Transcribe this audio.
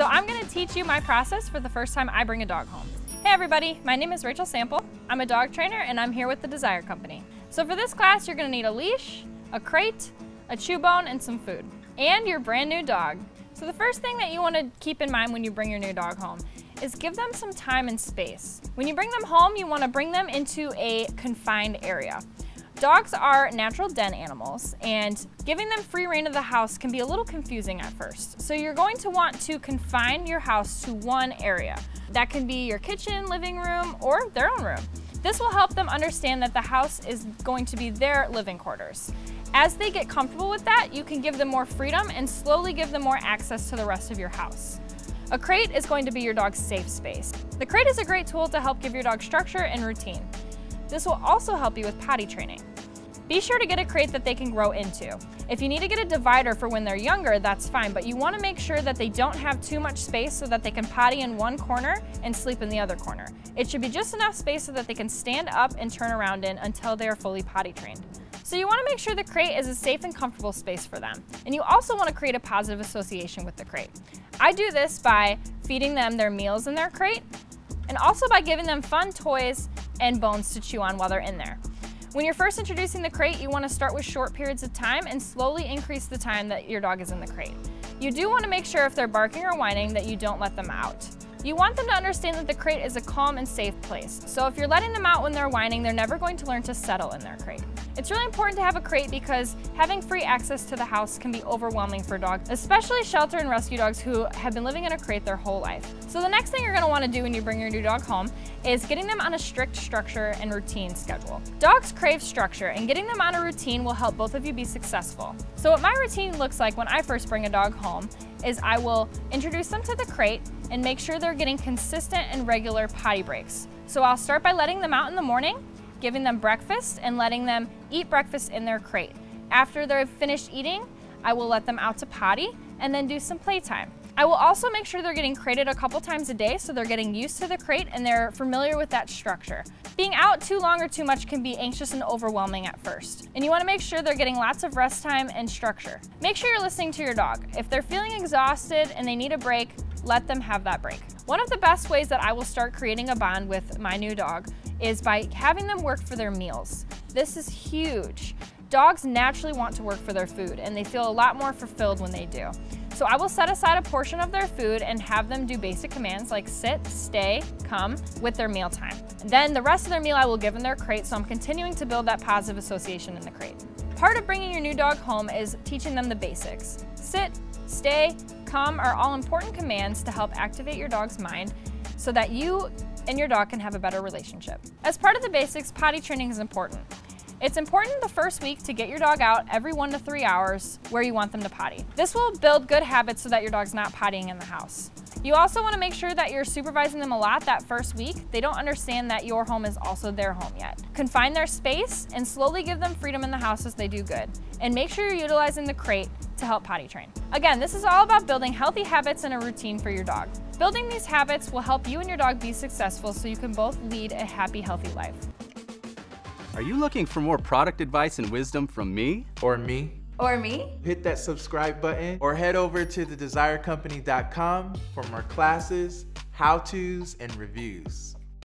So I'm gonna teach you my process for the first time I bring a dog home. Hey everybody, my name is Rachel Sample. I'm a dog trainer and I'm here with the Desire Company. So for this class, you're gonna need a leash, a crate, a chew bone, and some food, and your brand new dog. So the first thing that you wanna keep in mind when you bring your new dog home is give them some time and space. When you bring them home, you wanna bring them into a confined area. Dogs are natural den animals, and giving them free rein of the house can be a little confusing at first. So you're going to want to confine your house to one area. That can be your kitchen, living room, or their own room. This will help them understand that the house is going to be their living quarters. As they get comfortable with that, you can give them more freedom and slowly give them more access to the rest of your house. A crate is going to be your dog's safe space. The crate is a great tool to help give your dog structure and routine. This will also help you with potty training. Be sure to get a crate that they can grow into. If you need to get a divider for when they're younger, that's fine, but you want to make sure that they don't have too much space so that they can potty in one corner and sleep in the other corner. It should be just enough space so that they can stand up and turn around in until they are fully potty trained. So you want to make sure the crate is a safe and comfortable space for them. And you also want to create a positive association with the crate. I do this by feeding them their meals in their crate, and also by giving them fun toys and bones to chew on while they're in there. When you're first introducing the crate, you want to start with short periods of time and slowly increase the time that your dog is in the crate. You do want to make sure if they're barking or whining that you don't let them out. You want them to understand that the crate is a calm and safe place. So if you're letting them out when they're whining, they're never going to learn to settle in their crate. It's really important to have a crate because having free access to the house can be overwhelming for dogs, especially shelter and rescue dogs who have been living in a crate their whole life. So the next thing you're going to want to do when you bring your new dog home is getting them on a strict structure and routine schedule. Dogs crave structure, and getting them on a routine will help both of you be successful. So what my routine looks like when I first bring a dog home is I will introduce them to the crate and make sure they're getting consistent and regular potty breaks. So I'll start by letting them out in the morning, giving them breakfast and letting them eat breakfast in their crate. After they're finished eating, I will let them out to potty and then do some playtime. I will also make sure they're getting crated a couple times a day so they're getting used to the crate and they're familiar with that structure. Being out too long or too much can be anxious and overwhelming at first. And you want to make sure they're getting lots of rest time and structure. Make sure you're listening to your dog. If they're feeling exhausted and they need a break, let them have that break. One of the best ways that I will start creating a bond with my new dog is by having them work for their meals. This is huge. Dogs naturally want to work for their food and they feel a lot more fulfilled when they do. So I will set aside a portion of their food and have them do basic commands like sit, stay, come with their meal time. And then the rest of their meal I will give in their crate, so I'm continuing to build that positive association in the crate. Part of bringing your new dog home is teaching them the basics. Sit, stay, come are all important commands to help activate your dog's mind so that you and your dog can have a better relationship. As part of the basics, potty training is important. It's important the first week to get your dog out every 1 to 3 hours where you want them to potty. This will build good habits so that your dog's not pottying in the house. You also want to make sure that you're supervising them a lot that first week. They don't understand that your home is also their home yet. Confine their space and slowly give them freedom in the house as they do good. And make sure you're utilizing the crate to help potty train. Again, this is all about building healthy habits and a routine for your dog. Building these habits will help you and your dog be successful so you can both lead a happy, healthy life. Are you looking for more product advice and wisdom from me? Or me? Or me? Hit that subscribe button or head over to thedesirecompany.com for more classes, how-tos, and reviews.